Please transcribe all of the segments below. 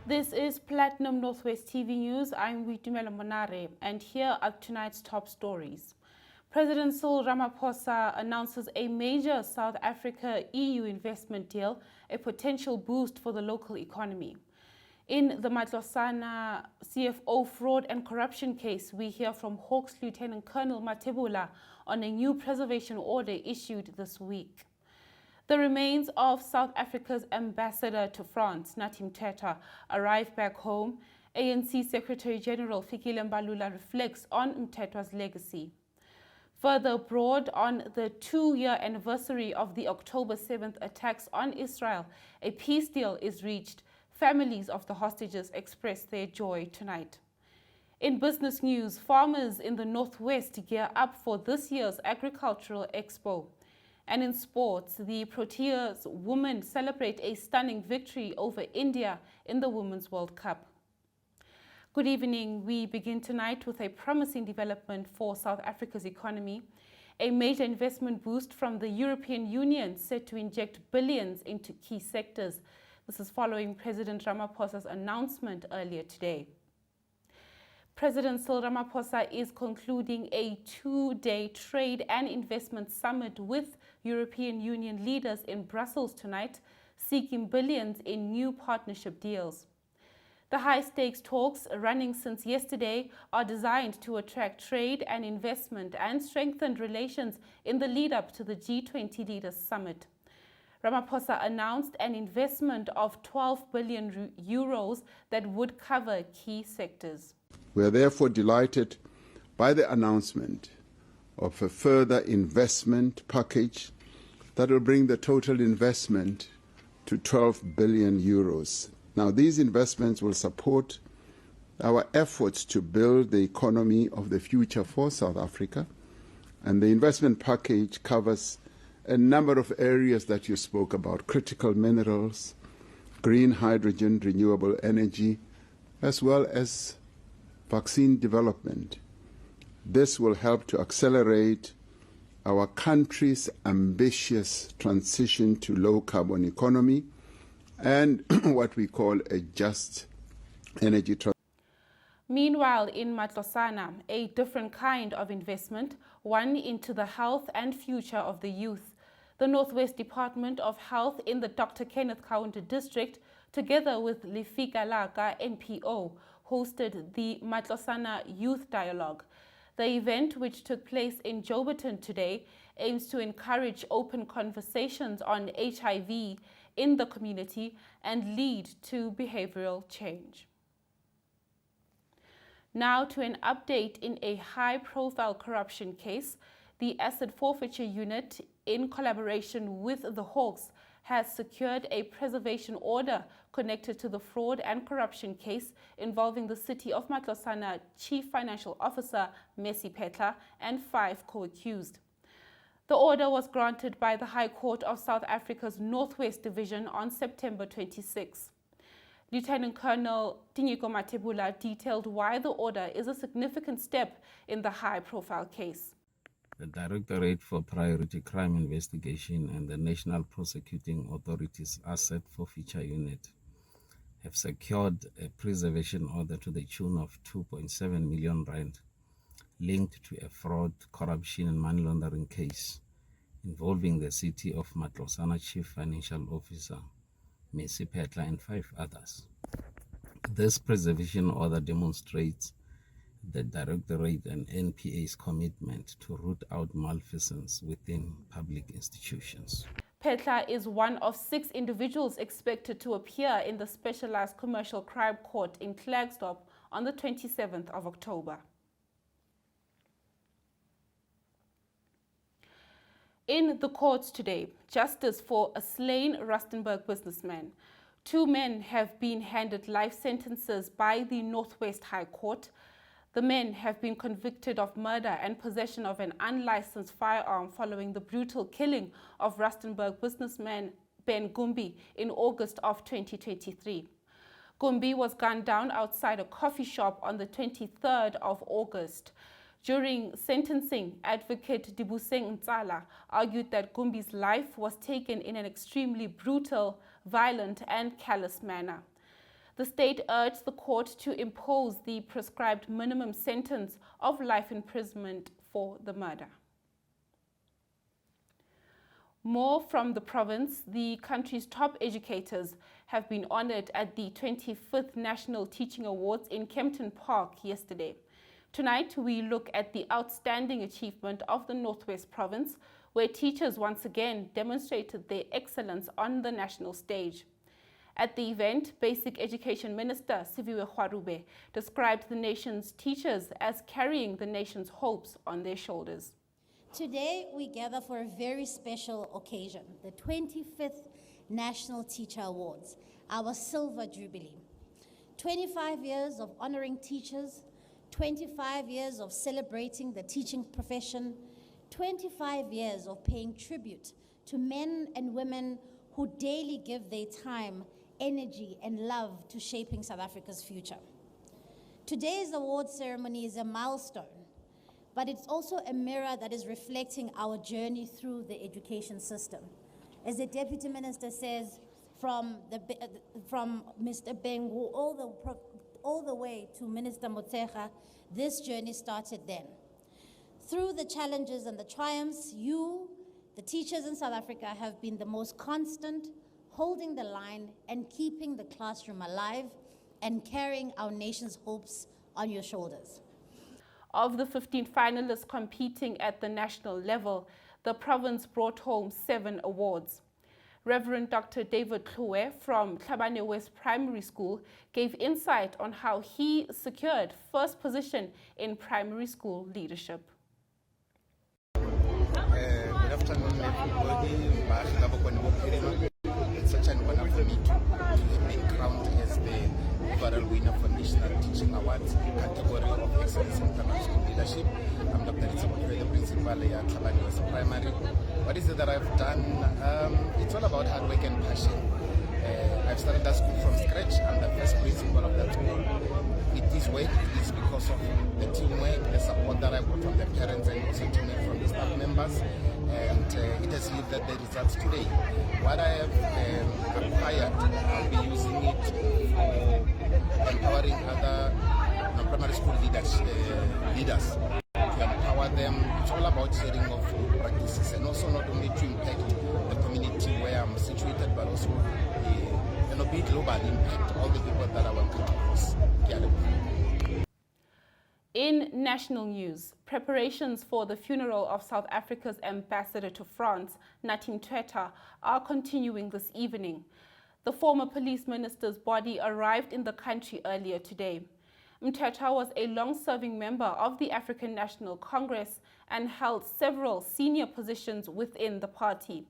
This is Platinum Northwest TV News. I'm Boitumelo Monare, and here are tonight's top stories. President Cyril Ramaphosa announces a major South Africa-EU investment deal, a potential boost for the local economy. In the Matlosana CFO fraud and corruption case, we hear from Hawks Lieutenant Colonel Mthethwa on a new preservation order issued this week. The remains of South Africa's ambassador to France, Nathi Mthethwa, arrive back home. ANC Secretary General Mbalula reflects on Mthethwa's legacy. Further abroad, on the 2-year anniversary of the October 7th attacks on Israel, a peace deal is reached. Families of the hostages express their joy tonight. In business news, farmers in the Northwest gear up for this year's agricultural expo. And in sports, the Proteas women celebrate a stunning victory over India in the Women's World Cup. Good evening. We begin tonight with a promising development for South Africa's economy. A major investment boost from the European Union set to inject billions into key sectors. This is following President Ramaphosa's announcement earlier today. President Cyril Ramaphosa is concluding a 2-day trade and investment summit with European Union leaders in Brussels tonight, seeking billions in new partnership deals. The high-stakes talks, running since yesterday, are designed to attract trade and investment and strengthen relations in the lead-up to the G20 Leaders Summit. Ramaphosa announced an investment of 12 billion euros that would cover key sectors. We are therefore delighted by the announcement of a further investment package that will bring the total investment to 12 billion euros. Now, these investments will support our efforts to build the economy of the future for South Africa, and the investment package covers a number of areas that you spoke about: critical minerals, green hydrogen, renewable energy, as well as vaccine development. This will help to accelerate our country's ambitious transition to low-carbon economy and what we call a just energy transition. Meanwhile, in Matlosana, a different kind of investment, one into the health and future of the youth. The Northwest Department of Health in the Dr. Kenneth Kaunda District, together with Gala NPO, hosted the Matlosana Youth Dialogue. The event, which took place in Joburton today, aims to encourage open conversations on HIV in the community and lead to behavioral change. Now to an update in a high-profile corruption case. The Asset Forfeiture Unit, in collaboration with the Hawks, has secured a preservation order connected to the fraud and corruption case involving the City of Matlosana Chief Financial Officer Mthethwa and 5 co-accused. The order was granted by the High Court of South Africa's Northwest Division on September 26. Lieutenant Colonel Mthethwa detailed why the order is a significant step in the high-profile case. The Directorate for Priority Crime Investigation and the National Prosecuting Authority's Asset Forfeiture Unit have secured a preservation order to the tune of 2.7 million rand linked to a fraud, corruption and money laundering case involving the City of Matlosana Chief Financial Officer Mthethwa and 5 others. This preservation order demonstrates the Directorate and NPA's commitment to root out malfeasance within public institutions. Mthethwa is one of 6 individuals expected to appear in the Specialized Commercial Crime Court in Klerksdorp on the 27th of October. In the courts today, justice for a slain Rustenburg businessman. 2 men have been handed life sentences by the Northwest High Court. The men have been convicted of murder and possession of an unlicensed firearm following the brutal killing of Rustenburg businessman Ben Gumbi in August of 2023. Gumbi was gunned down outside a coffee shop on the 23rd of August. During sentencing, Advocate Dibuseng Ntsala argued that Gumbi's life was taken in an extremely brutal, violent and callous manner. The state urged the court to impose the prescribed minimum sentence of life imprisonment for the murder. More from the province. The country's top educators have been honored at the 25th National Teaching Awards in Kempton Park yesterday. Tonight, we look at the outstanding achievement of the Northwest Province, where teachers once again demonstrated their excellence on the national stage. At the event, Basic Education Minister Siviwe Kwarube described the nation's teachers as carrying the nation's hopes on their shoulders. Today, we gather for a very special occasion, the 25th National Teacher Awards, our Silver Jubilee. 25 years of honoring teachers, 25 years of celebrating the teaching profession, 25 years of paying tribute to men and women who daily give their time, energy, and love to shaping South Africa's future. Today's award ceremony is a milestone, but it's also a mirror that is reflecting our journey through the education system. As the Deputy Minister says, from Mr. Bengu all the way to Minister Mthethwa, this journey started then. Through the challenges and the triumphs, you, the teachers in South Africa, have been the most constant, holding the line and keeping the classroom alive and carrying our nation's hopes on your shoulders. Of the 15 finalists competing at the national level, the province brought home 7 awards. Reverend Dr. David Kluwe from Tlhabane West Primary School gave insight on how he secured first position in primary school leadership. Good afternoon, everybody. It's such an honor for me to have been crowned as the overall winner for National Teaching Awards category of Excellence in Primary School Leadership. I'm Dr. Boitumelo, the principal at Tlhabane West Primary. What is it that I've done? It's all about hard work and passion. I've started that school from scratch. I'm the first principal of that school. It is where it is because of the teamwork, the support that I got from the parents and also teamwork from the staff members. And it has yielded the results today. What I have acquired, I'll be using it for empowering other primary school leaders to empower them. It's all about sharing of practices and also not only to impact the community where I'm situated, but also be global impact all the people that are welcome across Gala. In national news, preparations for the funeral of South Africa's ambassador to France, Nathi Mthethwa, are continuing this evening. The former police minister's body arrived in the country earlier today. Mthethwa was a long-serving member of the African National Congress and held several senior positions within the party.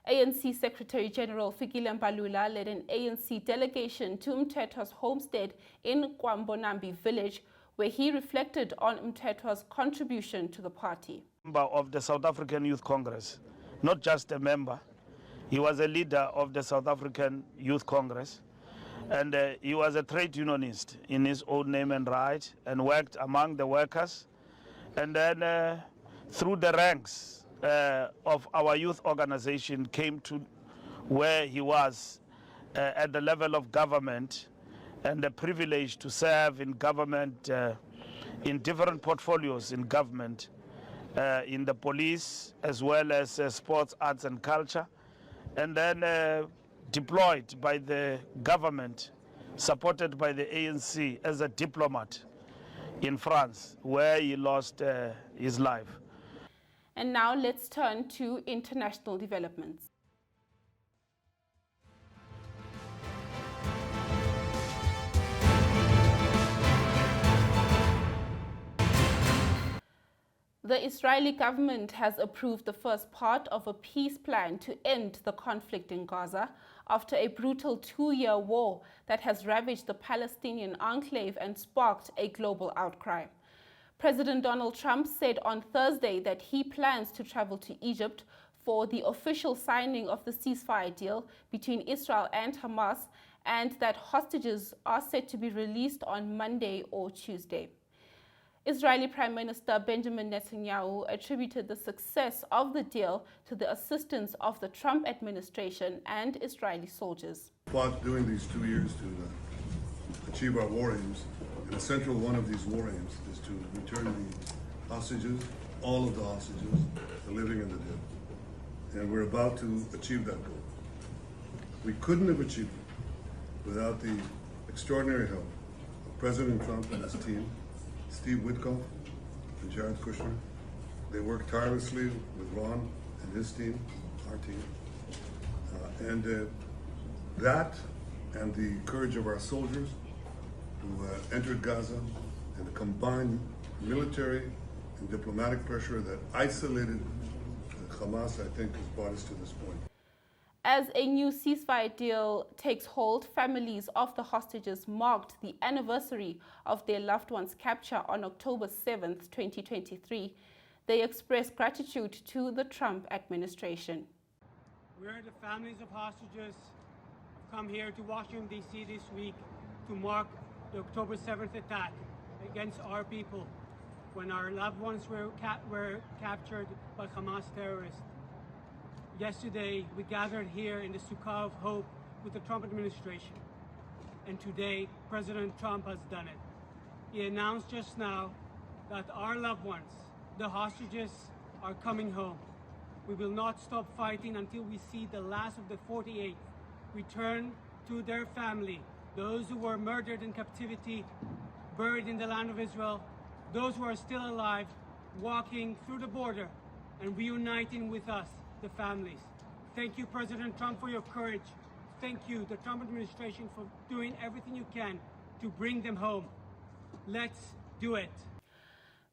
ANC Secretary General Fikile Mbalula led an ANC delegation to Mthethwa's homestead in Kwambonambi village, where he reflected on Mthethwa's contribution to the party. Member of the South African Youth Congress, not just a member. He was a leader of the South African Youth Congress, and he was a trade unionist in his own name and right, and worked among the workers. And then through the ranks of our youth organization came to where he was at the level of government, and the privilege to serve in government in different portfolios in government, in the police as well as sports, arts and culture, and then deployed by the government, supported by the ANC as a diplomat in France, where he lost his life. And now let's turn to international developments. The Israeli government has approved the first part of a peace plan to end the conflict in Gaza after a brutal 2-year war that has ravaged the Palestinian enclave and sparked a global outcry. President Donald Trump said on Thursday that he plans to travel to Egypt for the official signing of the ceasefire deal between Israel and Hamas, and that hostages are set to be released on Monday or Tuesday. Israeli Prime Minister Benjamin Netanyahu attributed the success of the deal to the assistance of the Trump administration and Israeli soldiers. Fought during these 2 years to achieve our war aims. And a central one of these war aims is to return the hostages, all of the hostages, the living and the dead. And we're about to achieve that goal. We couldn't have achieved it without the extraordinary help of President Trump and his team, Steve Witkoff and Jared Kushner. They worked tirelessly with Ron and his team, our team. That and the courage of our soldiers who entered Gaza and the combined military and diplomatic pressure that isolated Hamas, I think, has brought us to this point. As a new ceasefire deal takes hold, families of the hostages marked the anniversary of their loved ones' capture on October 7th, 2023. They expressed gratitude to the Trump administration. We're the families of hostages have come here to Washington, D.C. this week to mark the October 7th attack against our people when our loved ones were captured by Hamas terrorists. Yesterday, we gathered here in the Sukkah of Hope with the Trump administration. And today, President Trump has done it. He announced just now that our loved ones, the hostages, are coming home. We will not stop fighting until we see the last of the 48 return to their family, those who were murdered in captivity, buried in the land of Israel, those who are still alive, walking through the border and reuniting with us, the families. Thank you, President Trump, for your courage. Thank you, the Trump administration, for doing everything you can to bring them home. Let's do it.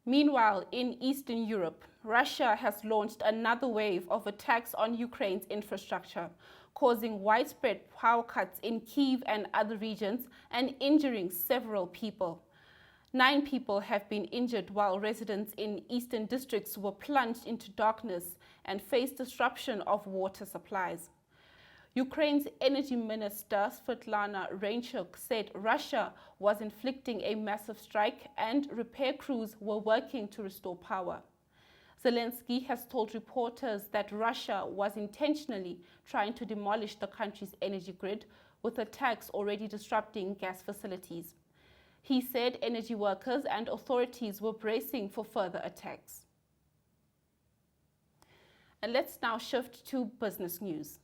Meanwhile, in Eastern Europe, Russia has launched another wave of attacks on Ukraine's infrastructure, causing widespread power cuts in Kyiv and other regions and injuring several people. 9 people have been injured, while residents in eastern districts were plunged into darkness and faced disruption of water supplies. Ukraine's energy minister Svetlana Reinchuk said Russia was inflicting a massive strike and repair crews were working to restore power. Zelensky has told reporters that Russia was intentionally trying to demolish the country's energy grid, with attacks already disrupting gas facilities. He said energy workers and authorities were bracing for further attacks. And let's now shift to business news.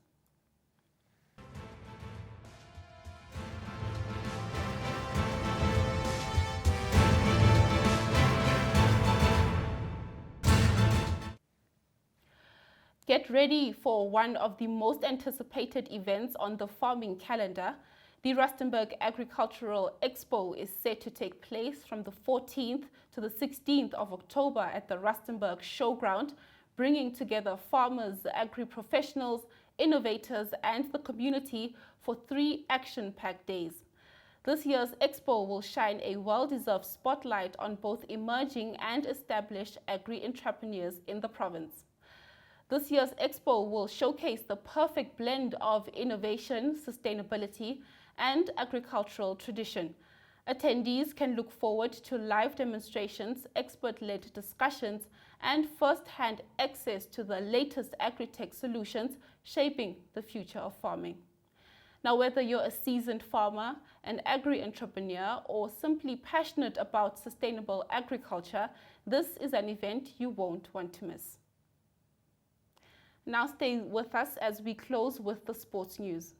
Get ready for one of the most anticipated events on the farming calendar. The Rustenburg Agricultural Expo is set to take place from the 14th to the 16th of October at the Rustenburg Showground, bringing together farmers, agri-professionals, innovators, and the community for 3 action-packed days. This year's Expo will shine a well-deserved spotlight on both emerging and established agri-entrepreneurs in the province. This year's Expo will showcase the perfect blend of innovation, sustainability, and agricultural tradition. Attendees can look forward to live demonstrations, expert-led discussions, and first-hand access to the latest agri-tech solutions shaping the future of farming. Now, whether you're a seasoned farmer, an agri-entrepreneur, or simply passionate about sustainable agriculture, this is an event you won't want to miss. Now stay with us as we close with the sports news.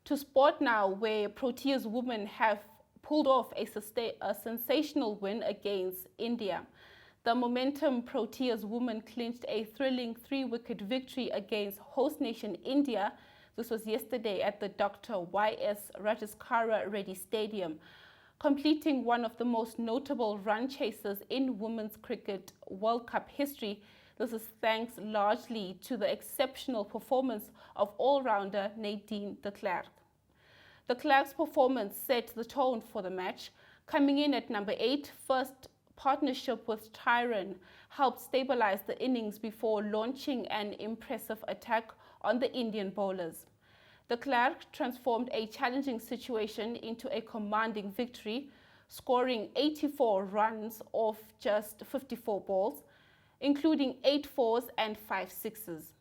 To sport now, where Proteas women have pulled off a sensational win against India. The momentum Proteas women clinched a thrilling 3-wicket victory against host nation India. This was yesterday at the Dr. Y.S. Rajaskara Reddy Stadium, completing one of the most notable run chases in women's cricket World Cup history. This is thanks largely to the exceptional performance of all-rounder Nadine de Klerk. De Klerk's performance set the tone for the match. Coming in at number 8, first partnership with Tyron helped stabilize the innings before launching an impressive attack on the Indian bowlers. De Klerk transformed a challenging situation into a commanding victory, scoring 84 runs off just 54 balls, including 8 fours and 5 sixes.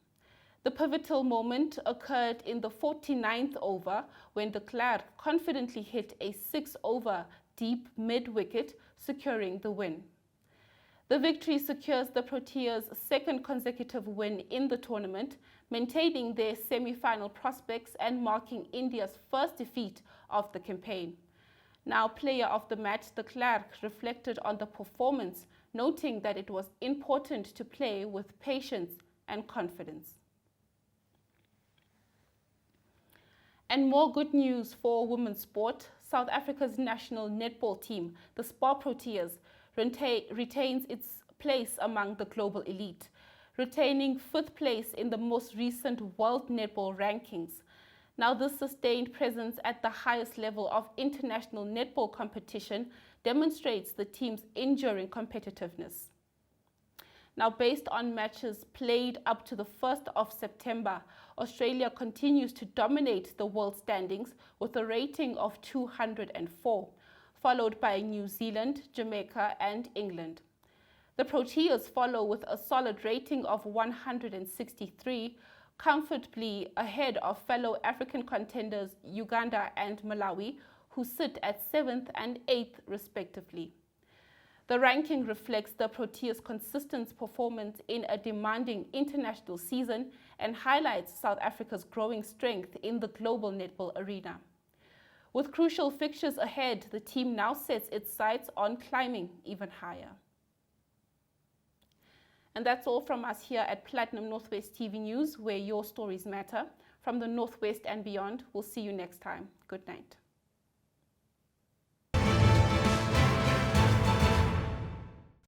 The pivotal moment occurred in the 49th over when de Klerk confidently hit a 6-over deep mid-wicket, securing the win. The victory secures the Proteas' second consecutive win in the tournament, maintaining their semi-final prospects and marking India's first defeat of the campaign. Now player of the match, de Klerk reflected on the performance, noting that it was important to play with patience and confidence. And more good news for women's sport. South Africa's national netball team, the Spar Proteas, retains its place among the global elite, retaining 5th place in the most recent World Netball rankings. Now, this sustained presence at the highest level of international netball competition demonstrates the team's enduring competitiveness. Now, based on matches played up to the 1st of September, Australia continues to dominate the world standings with a rating of 204, followed by New Zealand, Jamaica, and England. The Proteas follow with a solid rating of 163, comfortably ahead of fellow African contenders Uganda and Malawi, who sit at 7th and 8th respectively. The ranking reflects the Proteas' consistent performance in a demanding international season and highlights South Africa's growing strength in the global netball arena. With crucial fixtures ahead, the team now sets its sights on climbing even higher. And that's all from us here at Platinum Northwest TV News, where your stories matter. From the Northwest and beyond, we'll see you next time. Good night.